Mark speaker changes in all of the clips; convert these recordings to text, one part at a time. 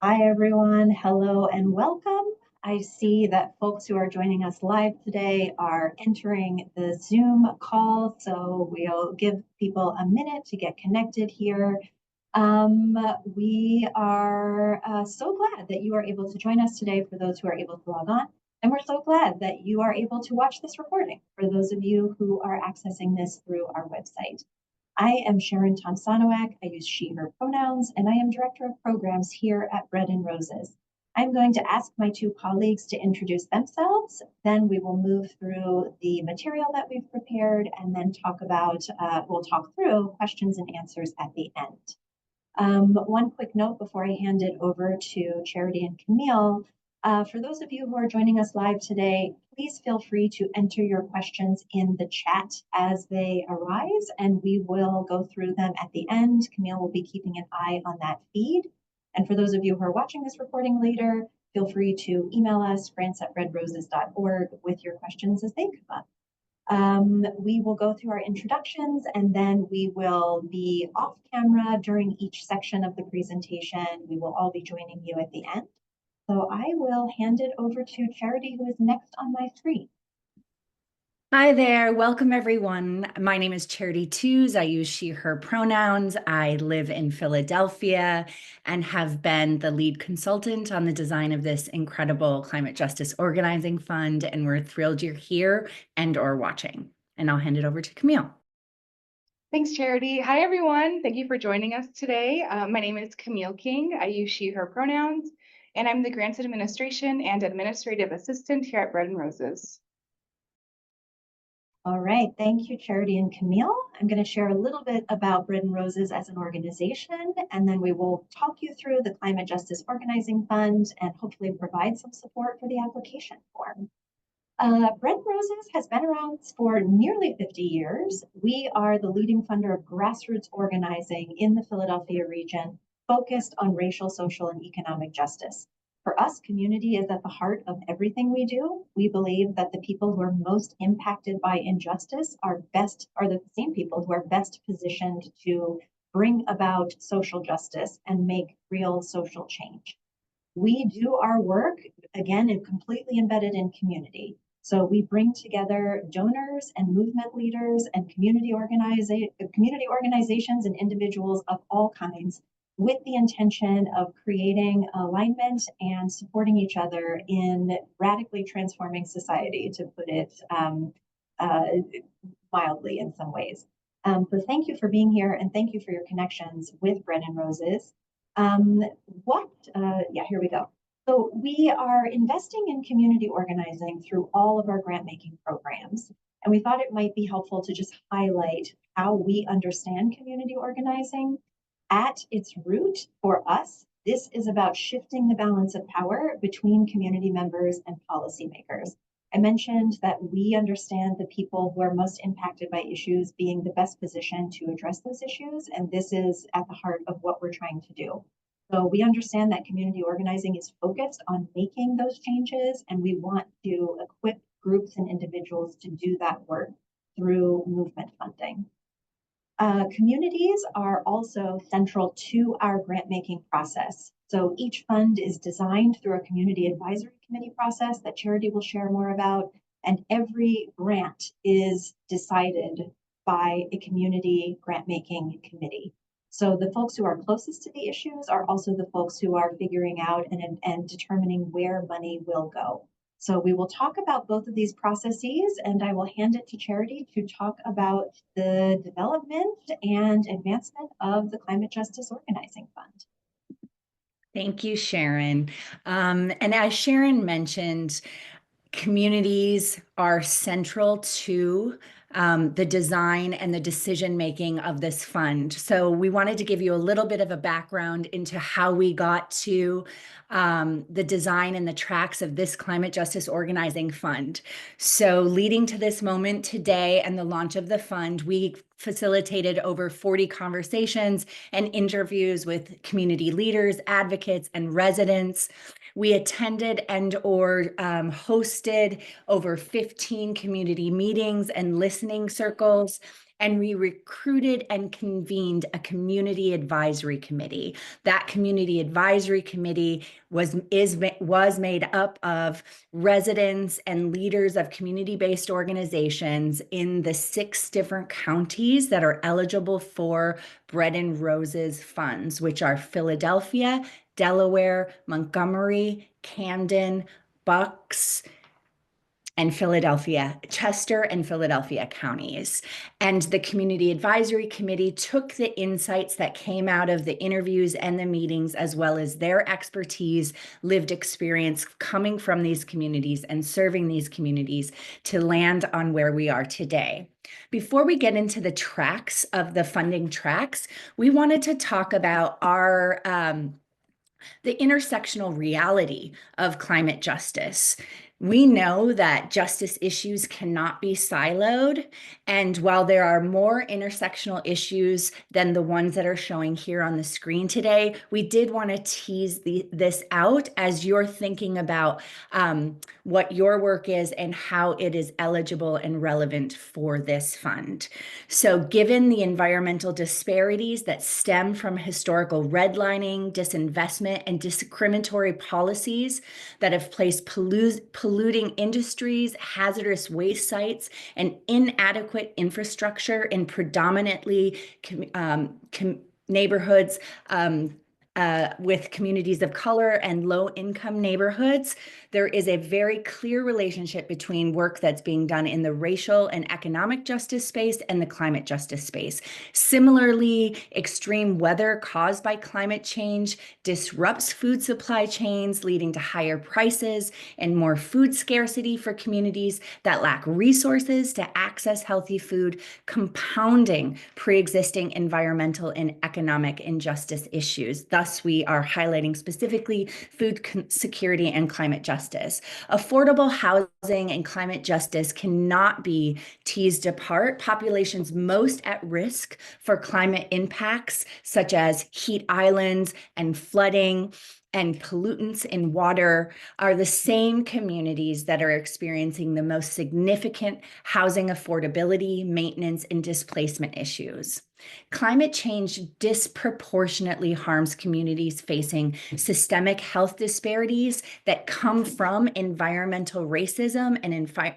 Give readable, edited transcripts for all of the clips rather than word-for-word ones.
Speaker 1: Hi, everyone. Hello and welcome. I see that folks who are joining us live today are entering the Zoom call, so we'll give people a minute to get connected here. Um, we are so glad that you are able to join us today for those who are able to log on. And we're so glad that you are able to watch this recording for those of you who are accessing this through our website. I am Sharon Tomsonowak. I use she, her pronouns, and I am Director of Programs here at Bread and Roses. I'm going to ask my two colleagues to introduce themselves. Then we will move through the material that we've prepared and then we'll talk through questions and answers at the end. One quick note before I hand it over to Charity and Camille. For those of you who are joining us live today, please feel free to enter your questions in the chat as they arise, and we will go through them at the end. Camille will be keeping an eye on that feed. And for those of you who are watching this recording later, feel free to email us, grants@breadroses.org, with your questions as they come up. We will go through our introductions and then we will be off camera during each section of the presentation. We will all be joining you at the end. So I will hand it over to Charity, who is next on my screen.
Speaker 2: Hi there, welcome everyone. My name is Charity Tews. I use she, her pronouns. I live in Philadelphia and have been the lead consultant on the design of this incredible climate justice organizing fund. And we're thrilled you're here and or watching. And I'll hand it over to Camille.
Speaker 3: Thanks, Charity. Hi, everyone. Thank you for joining us today. My name is Camille King. I use she, her pronouns, and I'm the Grants Administration and Administrative Assistant here at Bread and Roses.
Speaker 1: All right, thank you, Charity and Camille. I'm going to share a little bit about Bread and Roses as an organization, and then we will talk you through the Climate Justice Organizing Fund and hopefully provide some support for the application form. Bread and Roses has been around for nearly 50 years. We are the leading funder of grassroots organizing in the Philadelphia region, focused on racial, social, and economic justice. For us, community is at the heart of everything we do. We believe that the people who are most impacted by injustice are the same people who are best positioned to bring about social justice and make real social change. We do our work, again, completely embedded in community. So we bring together donors and movement leaders and community organizations and individuals of all kinds with the intention of creating alignment and supporting each other in radically transforming society, to put it mildly in some ways. So thank you for being here and thank you for your connections with Bread and Roses. Here we go. So we are investing in community organizing through all of our grant making programs. And we thought it might be helpful to just highlight how we understand community organizing. At its root, for us, this is about shifting the balance of power between community members and policymakers. I mentioned that we understand the people who are most impacted by issues being the best position to address those issues. And this is at the heart of what we're trying to do. So we understand that community organizing is focused on making those changes, and we want to equip groups and individuals to do that work through movement funding. Communities are also central to our grant making process. So each fund is designed through a community advisory committee process that Charity will share more about, and every grant is decided by a community grant making committee. So the folks who are closest to the issues are also the folks who are figuring out and determining where money will go. So we will talk about both of these processes, and I will hand it to Charity to talk about the development and advancement of the Climate Justice Organizing Fund.
Speaker 2: Thank you, Sharon. And as Sharon mentioned, communities are central to the design and the decision-making of this fund. So we wanted to give you a little bit of a background into how we got to the design and the tracks of this Climate Justice Organizing Fund. So leading to this moment today and the launch of the fund, we facilitated over 40 conversations and interviews with community leaders, advocates, and residents. We attended and or hosted over 15 community meetings and listening circles. and we recruited and convened a community advisory committee. That community advisory committee was made up of residents and leaders of community-based organizations in the 6 different counties that are eligible for Bread and Roses funds, which are Philadelphia, Delaware, Montgomery, Camden, Bucks, and Philadelphia, Chester and Philadelphia counties. And the Community Advisory Committee took the insights that came out of the interviews and the meetings, as well as their expertise, lived experience coming from these communities and serving these communities to land on where we are today. Before we get into the tracks of the funding tracks, we wanted to talk about our the intersectional reality of climate justice. We know that justice issues cannot be siloed, and while there are more intersectional issues than the ones that are showing here on the screen today, we did want to tease this out as you're thinking about what your work is and how it is eligible and relevant for this fund. So given the environmental disparities that stem from historical redlining, disinvestment, and discriminatory policies that have placed polluting industries, hazardous waste sites, and inadequate infrastructure in predominantly neighborhoods with communities of color and low-income neighborhoods, there is a very clear relationship between work that's being done in the racial and economic justice space and the climate justice space. Similarly, extreme weather caused by climate change disrupts food supply chains, leading to higher prices and more food scarcity for communities that lack resources to access healthy food, compounding pre-existing environmental and economic injustice issues. Thus, we are highlighting specifically food security and climate justice. Affordable housing and climate justice cannot be teased apart. Populations most at risk for climate impacts, such as heat islands and flooding and pollutants in water, are the same communities that are experiencing the most significant housing affordability, maintenance, and displacement issues. Climate change disproportionately harms communities facing systemic health disparities that come from environmental racism and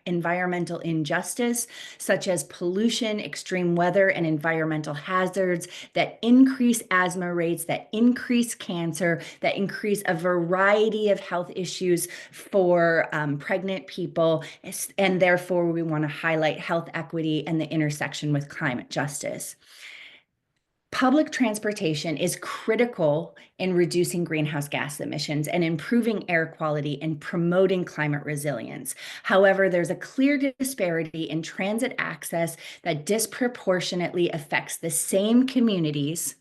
Speaker 2: environmental injustice, such as pollution, extreme weather, and environmental hazards that increase asthma rates, that increase cancer, that increase a variety of health issues for pregnant people. And therefore, we want to highlight health equity and the intersection with climate justice. Public transportation is critical in reducing greenhouse gas emissions and improving air quality and promoting climate resilience. However, there's a clear disparity in transit access that disproportionately affects the same communities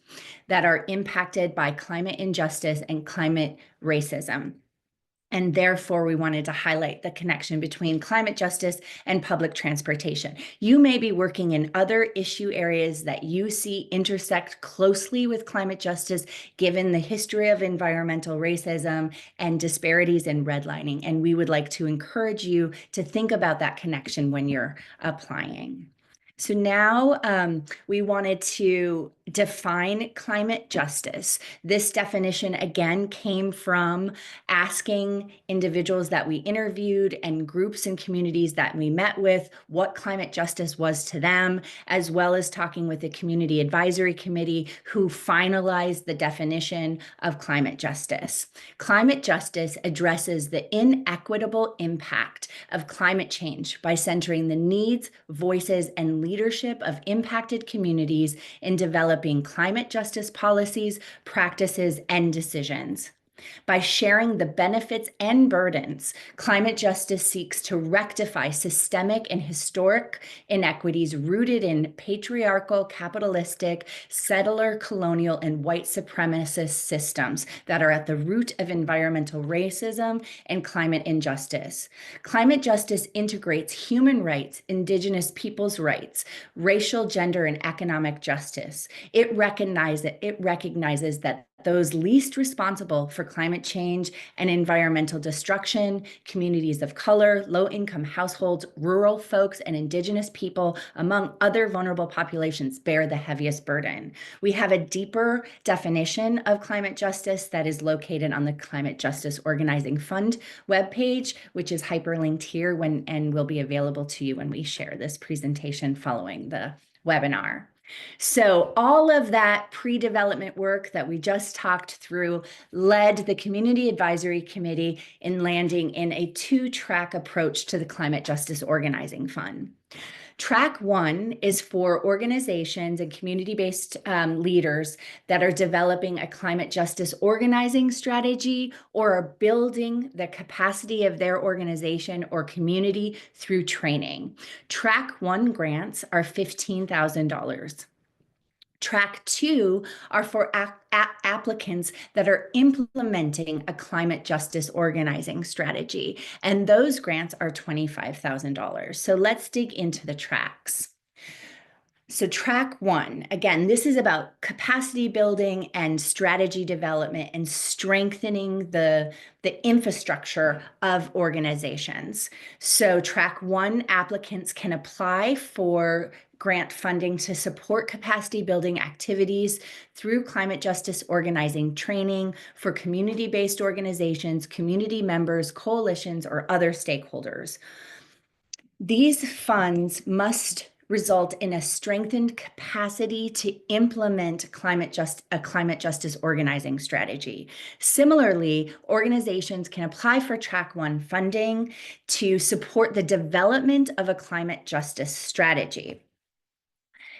Speaker 2: that are impacted by climate injustice and climate racism. And therefore, we wanted to highlight the connection between climate justice and public transportation. You may be working in other issue areas that you see intersect closely with climate justice, given the history of environmental racism and disparities in redlining. And we would like to encourage you to think about that connection when you're applying. So now we wanted to define climate justice. This definition, again, came from asking individuals that we interviewed and groups and communities that we met with what climate justice was to them, as well as talking with the Community Advisory Committee who finalized the definition of climate justice. Climate justice addresses the inequitable impact of climate change by centering the needs, voices, and leadership of impacted communities in developing climate justice policies, practices, and decisions. By sharing the benefits and burdens, climate justice seeks to rectify systemic and historic inequities rooted in patriarchal, capitalistic, settler, colonial, and white supremacist systems that are at the root of environmental racism and climate injustice. Climate justice integrates human rights, indigenous peoples' rights, racial, gender, and economic justice. It recognizes that those least responsible for climate change and environmental destruction, communities of color, low-income households, rural folks, and Indigenous people, among other vulnerable populations, bear the heaviest burden. We have a deeper definition of climate justice that is located on the Climate Justice Organizing Fund webpage, which is hyperlinked here and will be available to you when we share this presentation following the webinar. So all of that pre-development work that we just talked through led the Community Advisory Committee in landing in a two-track approach to the Climate Justice Organizing Fund. Track 1 is for organizations and community-based leaders that are developing a climate justice organizing strategy or are building the capacity of their organization or community through training. Track 1 grants are $15,000. Track 2 are for applicants that are implementing a climate justice organizing strategy, and those grants are $25,000. So let's dig into the tracks. So track 1, again, this is about capacity building and strategy development and strengthening the infrastructure of organizations. So track 1, applicants can apply for grant funding to support capacity building activities through climate justice organizing training for community-based organizations, community members, coalitions, or other stakeholders. These funds must result in a strengthened capacity to implement a climate justice organizing strategy. Similarly, organizations can apply for Track 1 funding to support the development of a climate justice strategy.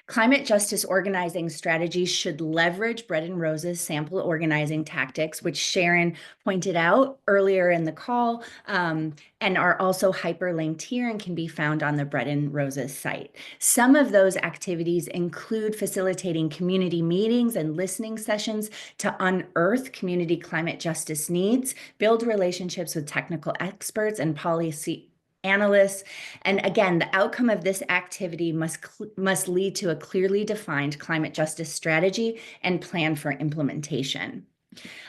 Speaker 2: Climate justice organizing strategies should leverage Bread and Rose's sample organizing tactics, which Sharon pointed out earlier in the call, and are also hyperlinked here and can be found on the Bread and Rose's site. Some of those activities include facilitating community meetings and listening sessions to unearth community climate justice needs, build relationships with technical experts and policy analysts. And again, the outcome of this activity must lead to a clearly defined climate justice strategy and plan for implementation.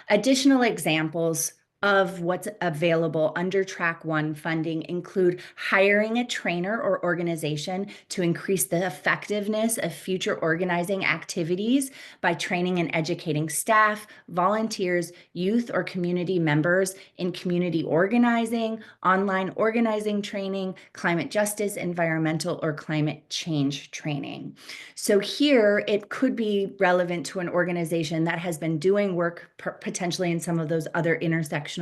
Speaker 2: Additional examples of what's available under Track 1 funding include hiring a trainer or organization to increase the effectiveness of future organizing activities by training and educating staff, volunteers, youth, or community members in community organizing, online organizing training, climate justice, environmental, or climate change training. So here it could be relevant to an organization that has been doing work potentially in some of those other intersections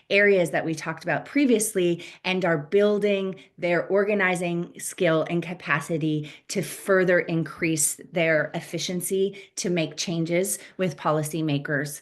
Speaker 2: areas that we talked about previously and are building their organizing skill and capacity to further increase their efficiency to make changes with policymakers.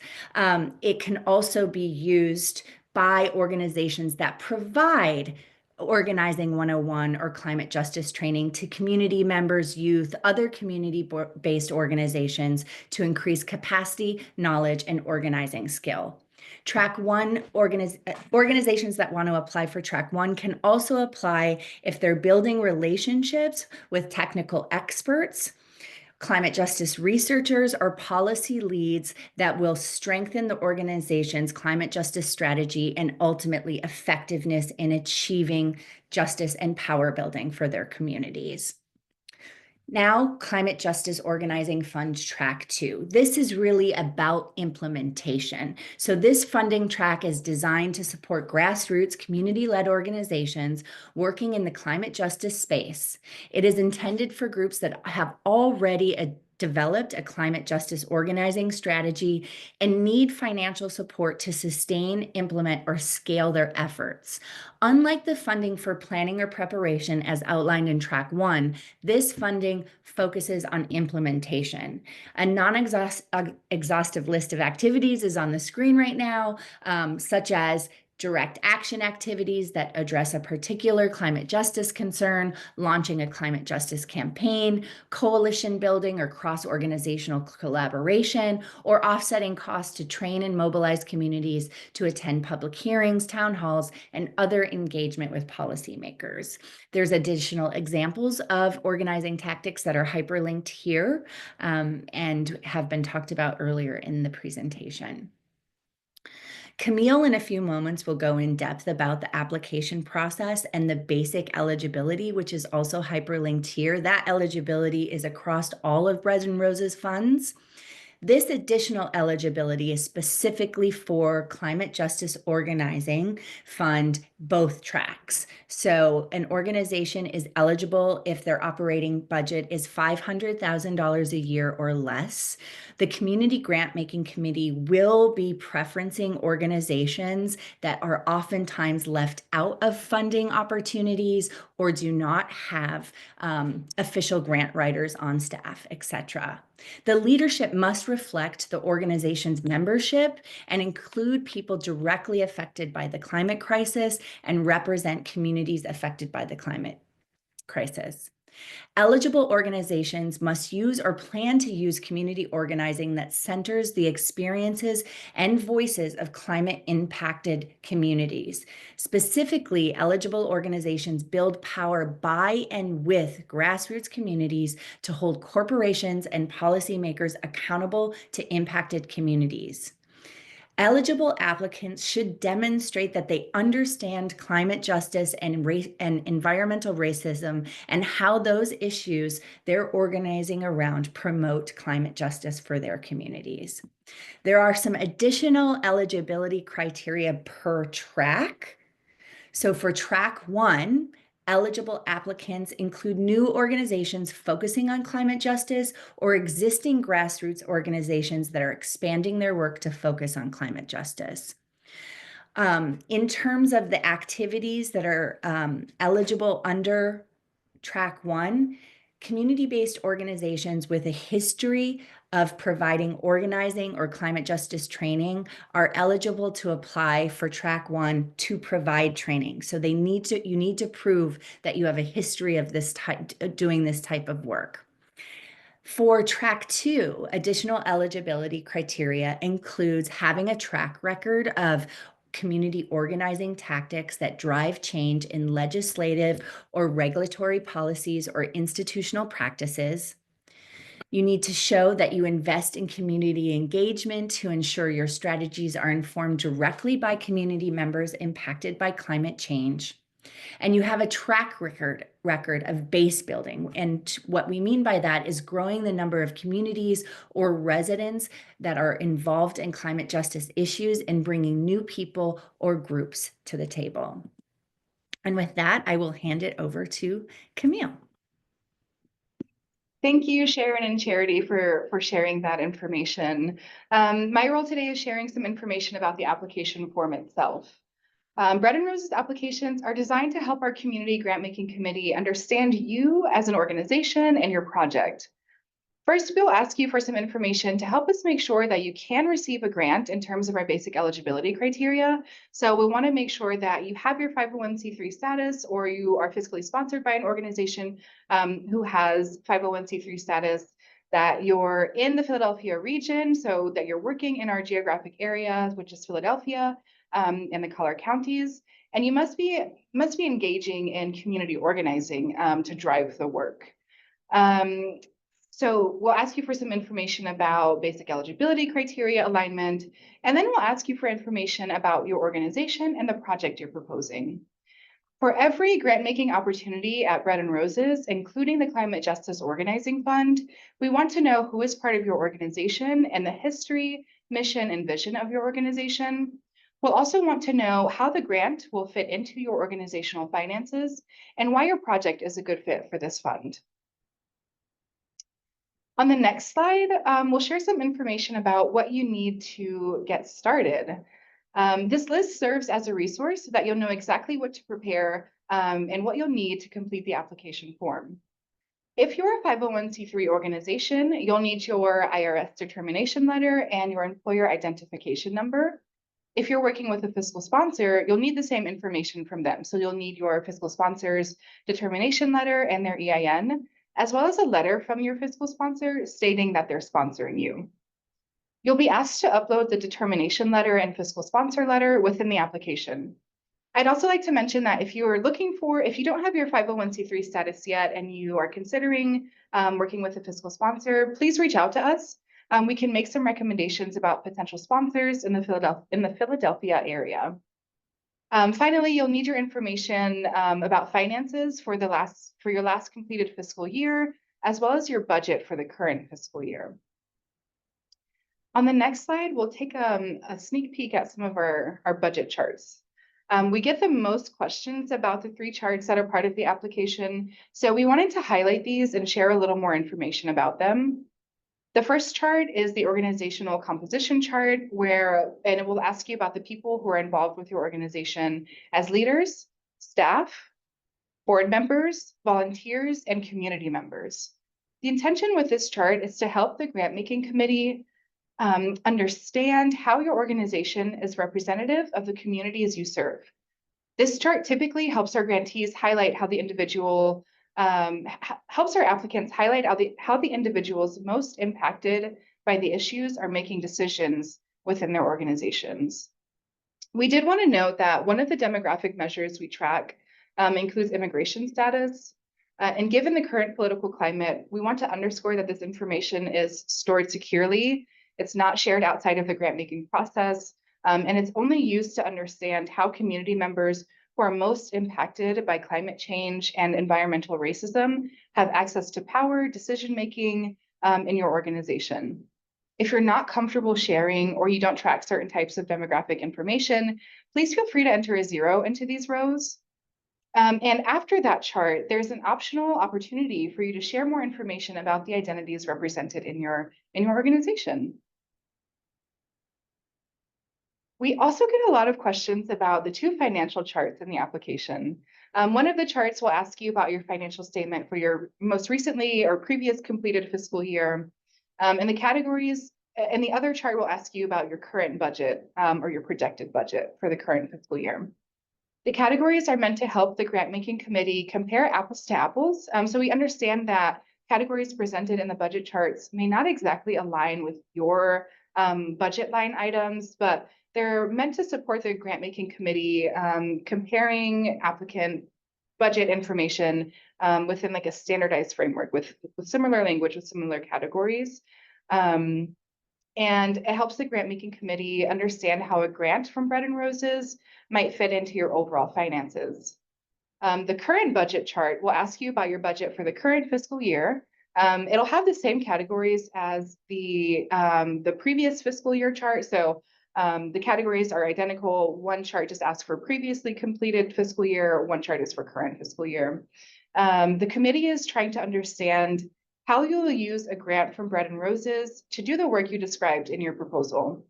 Speaker 2: It can also be used by organizations that provide Organizing 101 or climate justice training to community members, youth, other community-based organizations to increase capacity, knowledge, and organizing skill. Track 1, organizations that want to apply for Track 1 can also apply if they're building relationships with technical experts, climate justice researchers, or policy leads that will strengthen the organization's climate justice strategy and ultimately effectiveness in achieving justice and power building for their communities. Now, Climate Justice Organizing Fund Track 2. This is really about implementation. So this funding track is designed to support grassroots community-led organizations working in the climate justice space. It is intended for groups that have already developed a climate justice organizing strategy and need financial support to sustain, implement, or scale their efforts. Unlike the funding for planning or preparation as outlined in Track 1, this funding focuses on implementation. A non-exhaustive list of activities is on the screen right now, such as direct action activities that address a particular climate justice concern, launching a climate justice campaign, coalition building or cross-organizational collaboration, or offsetting costs to train and mobilize communities to attend public hearings, town halls, and other engagement with policymakers. There's additional examples of organizing tactics that are hyperlinked here and have been talked about earlier in the presentation. Camille, in a few moments, will go in depth about the application process and the basic eligibility, which is also hyperlinked here. That eligibility is across all of Bread and Roses funds. This additional eligibility is specifically for Climate Justice Organizing Fund, both tracks. So an organization is eligible if their operating budget is $500,000 a year or less. The Community Grant Making Committee will be preferencing organizations that are oftentimes left out of funding opportunities or do not have official grant writers on staff, etc. The leadership must reflect the organization's membership and include people directly affected by the climate crisis and represent communities affected by the climate crisis. Eligible organizations must use or plan to use community organizing that centers the experiences and voices of climate-impacted communities. Specifically, eligible organizations build power by and with grassroots communities to hold corporations and policymakers accountable to impacted communities. Eligible applicants should demonstrate that they understand climate justice and environmental racism and how those issues they're organizing around promote climate justice for their communities. There are some additional eligibility criteria per track. So for track 1, eligible applicants include new organizations focusing on climate justice or existing grassroots organizations that are expanding their work to focus on climate justice. In terms of the activities that are eligible under track 1, community-based organizations with a history of providing organizing or climate justice training are eligible to apply for track 1 to provide training. So you need to prove that you have a history of this type, doing this type of work. For track 2, additional eligibility criteria includes having a track record of community organizing tactics that drive change in legislative or regulatory policies or institutional practices. You need to show that you invest in community engagement to ensure your strategies are informed directly by community members impacted by climate change. And you have a track record of base building. And what we mean by that is growing the number of communities or residents that are involved in climate justice issues and bringing new people or groups to the table. And with that, I will hand it over to Camille.
Speaker 3: Thank you, Sharon and Charity, for sharing that information. My role today is sharing some information about the application form itself. Bread and Roses applications are designed to help our community grant-making committee understand you as an organization and your project. First, we'll ask you for some information to help us make sure that you can receive a grant in terms of our basic eligibility criteria. So we want to make sure that you have your 501c3 status or you are fiscally sponsored by an organization who has 501c3 status, that you're in the Philadelphia region, so that you're working in our geographic area, which is Philadelphia and the Collier counties. And you must be engaging in community organizing to drive the work. So we'll ask you for some information about basic eligibility criteria alignment, and then we'll ask you for information about your organization and the project you're proposing. For every grant-making opportunity at Bread and Roses, including the Climate Justice Organizing Fund, we want to know who is part of your organization and the history, mission, and vision of your organization. We'll also want to know how the grant will fit into your organizational finances and why your project is a good fit for this fund. On the next slide, we'll share some information about what you need to get started. This list serves as a resource so that you'll know exactly what to prepare and what you'll need to complete the application form. If you're a 501c3 organization, you'll need your IRS determination letter and your employer identification number. If you're working with a fiscal sponsor, you'll need the same information from them. So you'll need your fiscal sponsor's determination letter and their EIN, as well as a letter from your fiscal sponsor stating that they're sponsoring you. You'll be asked to upload the determination letter and fiscal sponsor letter within the application. I'd also like to mention that if you don't have your 501c3 status yet and you are considering working with a fiscal sponsor, please reach out to us. We can make some recommendations about potential sponsors in the Philadelphia area. Finally, you'll need your information about finances for your last completed fiscal year, as well as your budget for the current fiscal year. On the next slide, we'll take a sneak peek at some of our budget charts. We get the most questions about the 3 charts that are part of the application, so we wanted to highlight these and share a little more information about them. The first chart is the organizational composition chart, and it will ask you about the people who are involved with your organization as leaders, staff, board members, volunteers, and community members. The intention with this chart is to help the grant-making committee understand how your organization is representative of the communities you serve. This chart typically helps our grantees highlight how the individual helps our applicants highlight how the individuals most impacted by the issues are making decisions within their organizations. We did want to note that one of the demographic measures we track includes immigration status. And given the current political climate, we want to underscore that this information is stored securely. It's not shared outside of the grant-making process, and it's only used to understand how community members who are most impacted by climate change and environmental racism have access to power, decision-making in your organization. If you're not comfortable sharing or you don't track certain types of demographic information, please feel free to enter a 0 into these rows. And after that chart, there's an optional opportunity for you to share more information about the identities represented in your organization. We also get a lot of questions about the 2 financial charts in the application. One of the charts will ask you about your financial statement for your most recently or previous completed fiscal year. And the other chart will ask you about your current budget or your projected budget for the current fiscal year. The categories are meant to help the grant-making committee compare apples to apples. So we understand that categories presented in the budget charts may not exactly align with your budget line items, but they're meant to support the grant-making committee comparing applicant budget information within like a standardized framework with similar language, with similar categories. And it helps the grant-making committee understand how a grant from Bread and Roses might fit into your overall finances. The current budget chart will ask you about your budget for the current fiscal year. It'll have the same categories as the previous fiscal year chart. So the categories are identical. One chart just asks for previously completed fiscal year. One chart is for current fiscal year. The committee is trying to understand how you'll use a grant from Bread and Roses to do the work you described in your proposal.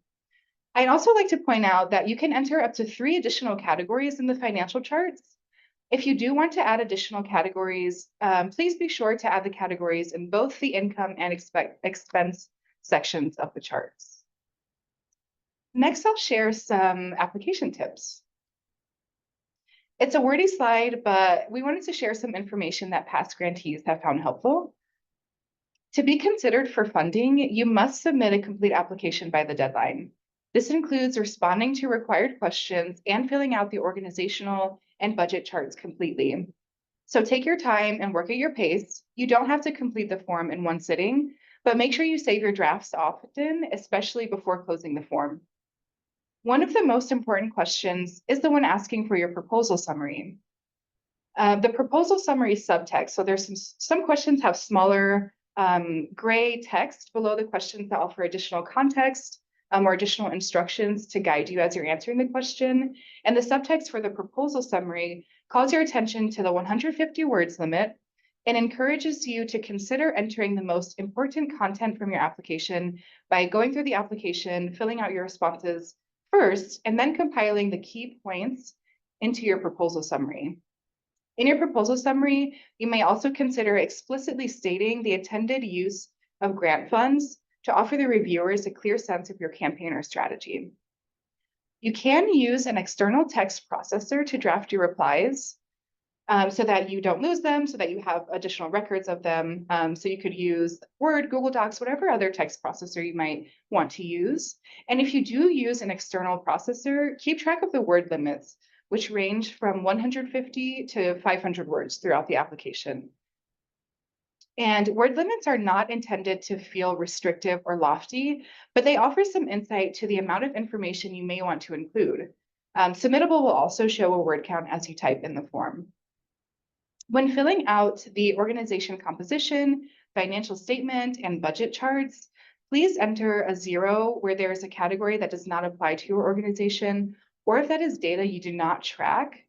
Speaker 3: I'd also like to point out that you can enter up to 3 additional categories in the financial charts. If you do want to add additional categories, please be sure to add the categories in both the income and expense sections of the charts. Next, I'll share some application tips. It's a wordy slide, but we wanted to share some information that past grantees have found helpful. To be considered for funding, you must submit a complete application by the deadline. This includes responding to required questions and filling out the organizational and budget charts completely. So take your time and work at your pace. You don't have to complete the form in one sitting, but make sure you save your drafts often, especially before closing the form. One of the most important questions is the one asking for your proposal summary. The proposal summary subtext, so there's some questions have smaller gray text below the questions that offer additional context or additional instructions to guide you as you're answering the question. And the subtext for the proposal summary calls your attention to the 150 words limit and encourages you to consider entering the most important content from your application by going through the application, filling out your responses first, and then compiling the key points into your proposal summary. In your proposal summary, you may also consider explicitly stating the intended use of grant funds to offer the reviewers a clear sense of your campaign or strategy. You can use an external text processor to draft your replies so that you don't lose them, so that you have additional records of them. So you could use Word, Google Docs, whatever other text processor you might want to use. And if you do use an external processor, keep track of the word limits, which range from 150 to 500 words throughout the application. And word limits are not intended to feel restrictive or lofty, but they offer some insight to the amount of information you may want to include. Submittable will also show a word count as you type in the form. When filling out the organization composition, financial statement, and budget charts, please enter a 0 where there is a category that does not apply to your organization, or if that is data you do not track.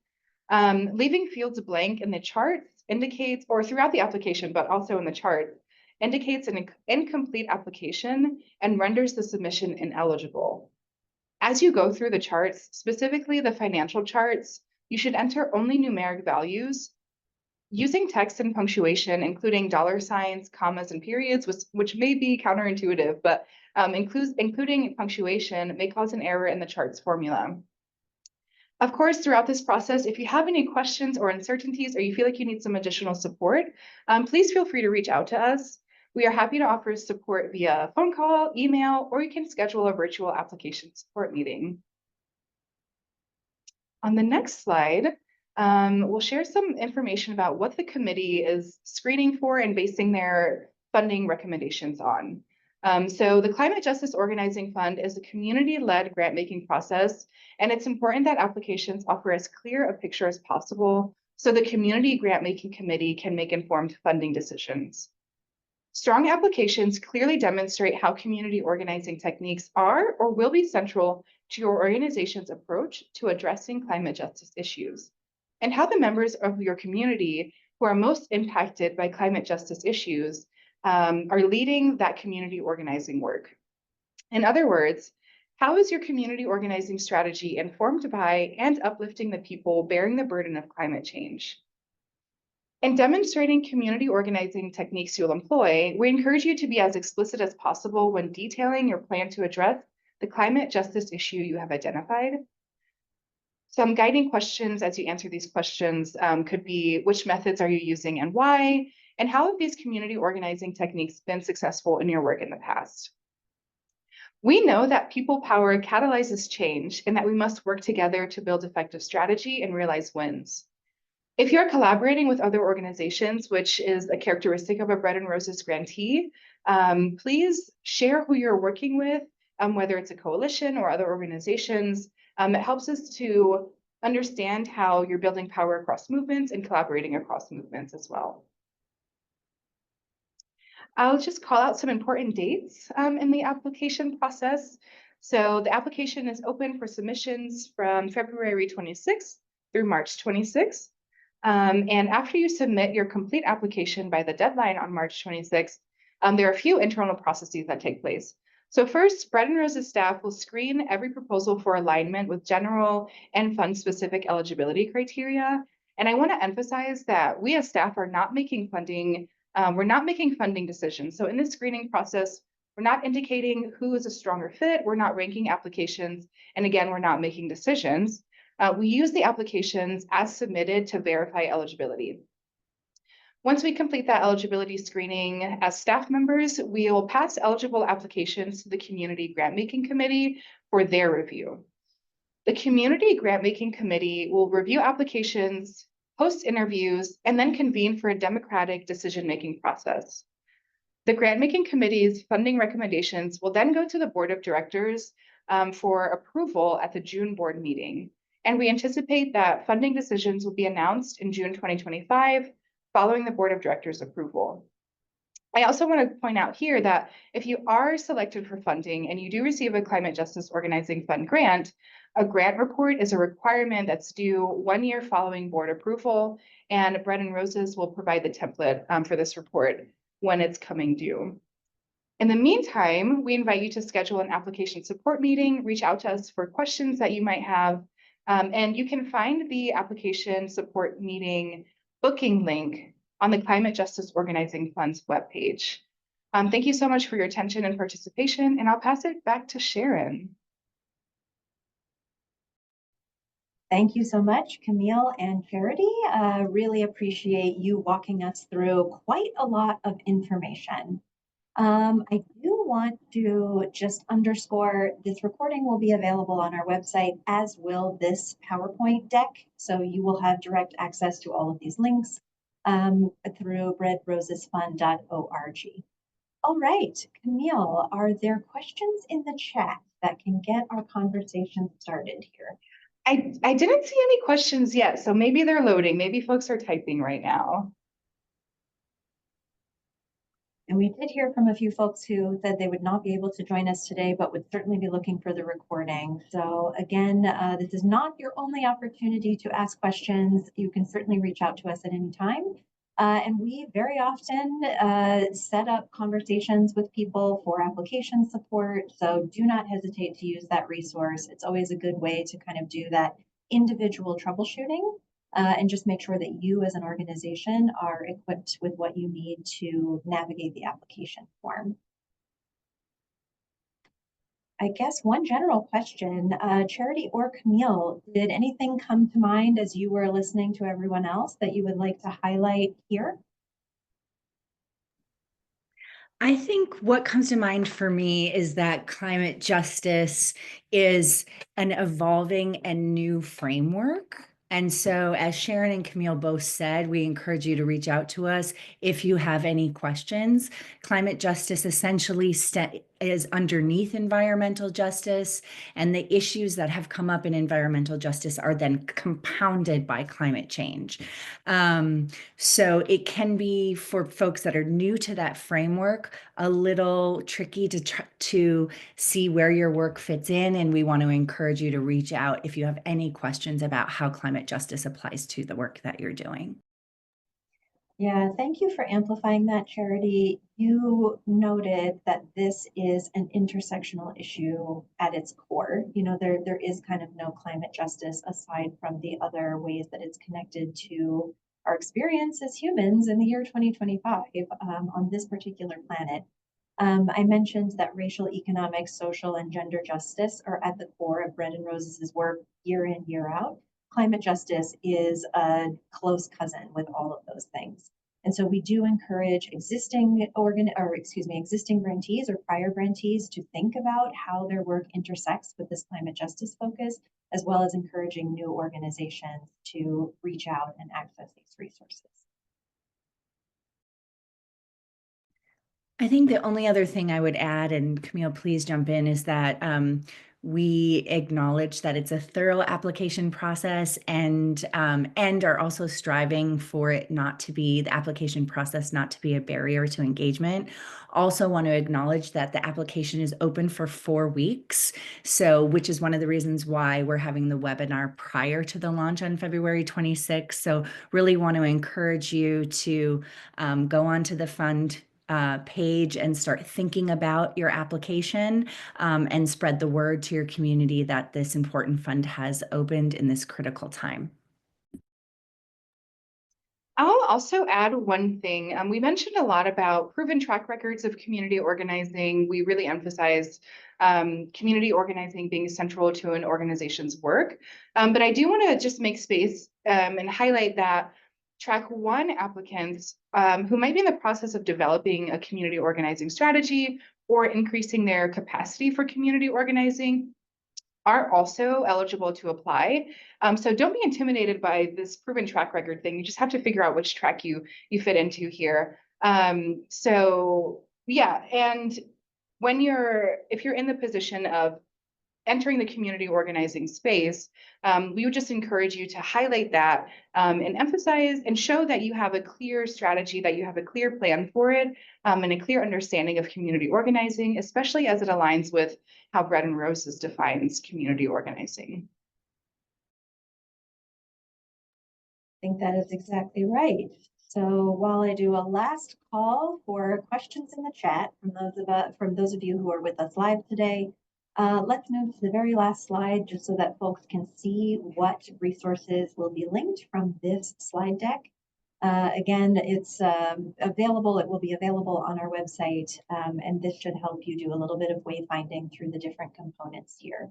Speaker 3: Leaving fields blank in the charts indicates, or throughout the application, but also in the chart, indicates an incomplete application and renders the submission ineligible. As you go through the charts, specifically the financial charts, you should enter only numeric values. Using text and punctuation, including $signs, commas, and periods, which may be counterintuitive, but including punctuation may cause an error in the chart's formula. Of course, throughout this process, if you have any questions or uncertainties, or you feel like you need some additional support, please feel free to reach out to us. We are happy to offer support via phone call, email, or you can schedule a virtual application support meeting. On the next slide, we'll share some information about what the committee is screening for and basing their funding recommendations on. So the Climate Justice Organizing Fund is a community-led grant-making process, and it's important that applications offer as clear a picture as possible so the community grant-making committee can make informed funding decisions. Strong applications clearly demonstrate how community organizing techniques are or will be central to your organization's approach to addressing climate justice issues, and how the members of your community who are most impacted by climate justice issues are leading that community organizing work. In other words, how is your community organizing strategy informed by and uplifting the people bearing the burden of climate change? In demonstrating community organizing techniques you'll employ, we encourage you to be as explicit as possible when detailing your plan to address the climate justice issue you have identified. Some guiding questions as you answer these questions could be, which methods are you using and why? And how have these community organizing techniques been successful in your work in the past? We know that people power catalyzes change and that we must work together to build effective strategy and realize wins. If you're collaborating with other organizations, which is a characteristic of a Bread and Roses grantee, please share who you're working with, whether it's a coalition or other organizations. It helps us to understand how you're building power across movements and collaborating across movements as well. I'll just call out some important dates in the application process. So the application is open for submissions from February 26th through March 26th. And after you submit your complete application by the deadline on March 26th, there are a few internal processes that take place. So first, Bread and Roses staff will screen every proposal for alignment with general and fund-specific eligibility criteria. And I want to emphasize that we as staff are not making funding, we're not making funding decisions. So in this screening process, we're not indicating who is a stronger fit, we're not ranking applications, and again, we're not making decisions. We use the applications as submitted to verify eligibility. Once we complete that eligibility screening as staff members, we will pass eligible applications to the Community Grant-Making Committee for their review. The Community Grant-Making Committee will review applications, host interviews, and then convene for a democratic decision-making process. The Grant-Making Committee's funding recommendations will then go to the Board of Directors for approval at the June board meeting. And we anticipate that funding decisions will be announced in June 2025, following the Board of Directors approval. I also want to point out here that if you are selected for funding and you do receive a Climate Justice Organizing Fund grant, a grant report is a requirement that's due 1 year following board approval, and Bread and Roses will provide the template for this report when it's coming due. In the meantime, we invite you to schedule an application support meeting, reach out to us for questions that you might have, and you can find the application support meeting booking link on the Climate Justice Organizing Fund's webpage. Thank you so much for your attention and participation, and I'll pass it back to Sharon.
Speaker 1: Thank you so much, Camille and Charity. Really appreciate you walking us through quite a lot of information. I do want to just underscore this recording will be available on our website, as will this PowerPoint deck. So you will have direct access to all of these links through redrosesfund.org. All right, Camille, are there questions in the chat that can get our conversation started here?
Speaker 3: I didn't see any questions yet, so maybe they're loading. Maybe folks are typing right now.
Speaker 1: And we did hear from a few folks who said they would not be able to join us today, but would certainly be looking for the recording. So again, this is not your only opportunity to ask questions. You can certainly reach out to us at any time. And we very often set up conversations with people for application support. So do not hesitate to use that resource. It's always a good way to kind of do that individual troubleshooting. And just make sure that you as an organization are equipped with what you need to navigate the application form. I guess one general question, Charity or Camille, did anything come to mind as you were listening to everyone else that you would like to highlight here?
Speaker 2: I think what comes to mind for me is that climate justice is an evolving and new framework. And so, as Sharon and Camille both said, we encourage you to reach out to us if you have any questions. Climate justice essentially is underneath environmental justice, and the issues that have come up in environmental justice are then compounded by climate change. So it can be, for folks that are new to that framework, a little tricky to see where your work fits in. And we want to encourage you to reach out if you have any questions about how climate justice applies to the work that you're doing.
Speaker 1: Yeah, thank you for amplifying that, Charity. You noted that this is an intersectional issue at its core. You know, there is kind of no climate justice aside from the other ways that it's connected to our experience as humans in the year 2025 on this particular planet. I mentioned that racial, economic, social, and gender justice are at the core of Bread and Roses' work year in, year out. Climate justice is a close cousin with all of those things. And so we do encourage existing grantees or prior grantees to think about how their work intersects with this climate justice focus, as well as encouraging new organizations to reach out and access these resources.
Speaker 2: I think the only other thing I would add, and Camille, please jump in, is that we acknowledge that it's a thorough application process and are also striving for it not to be, the application process not to be a barrier to engagement. Also want to acknowledge that the application is open for 4 weeks, so which is one of the reasons why we're having the webinar prior to the launch on February 26th. So really want to encourage you to go onto the fund page and start thinking about your application and spread the word to your community that this important fund has opened in this critical time.
Speaker 3: I'll also add one thing. We mentioned a lot about proven track records of community organizing. We really emphasize community organizing being central to an organization's work. But I do want to just make space and highlight that track 1 applicants who might be in the process of developing a community organizing strategy or increasing their capacity for community organizing are also eligible to apply. So don't be intimidated by this proven track record thing. You just have to figure out which track you fit into here. So yeah, and if you're in the position of entering the community organizing space, we would just encourage you to highlight that and emphasize and show that you have a clear strategy, that you have a clear plan for it, and a clear understanding of community organizing, especially as it aligns with how Bread and Roses defines community organizing.
Speaker 1: I think that is exactly right. So while I do a last call for questions in the chat from those of you who are with us live today, let's move to the very last slide just so that folks can see what resources will be linked from this slide deck. Again, it's available. It will be available on our website, and this should help you do a little bit of wayfinding through the different components here.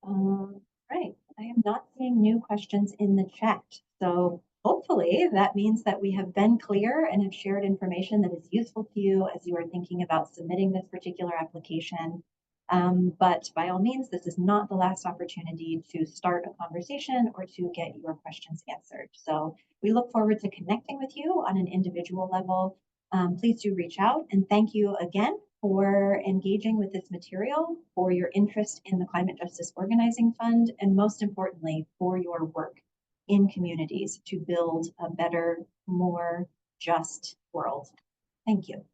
Speaker 1: Right. I am not seeing typing new questions in the chat. So hopefully that means that we have been clear and have shared information that is useful to you as you are thinking about submitting this particular application. But by all means, this is not the last opportunity to start a conversation or to get your questions answered. So we look forward to connecting with you on an individual level. Please do reach out, and thank you again for engaging with this material, for your interest in the Climate Justice Organizing Fund, and most importantly, for your work in communities to build a better, more just world. Thank you.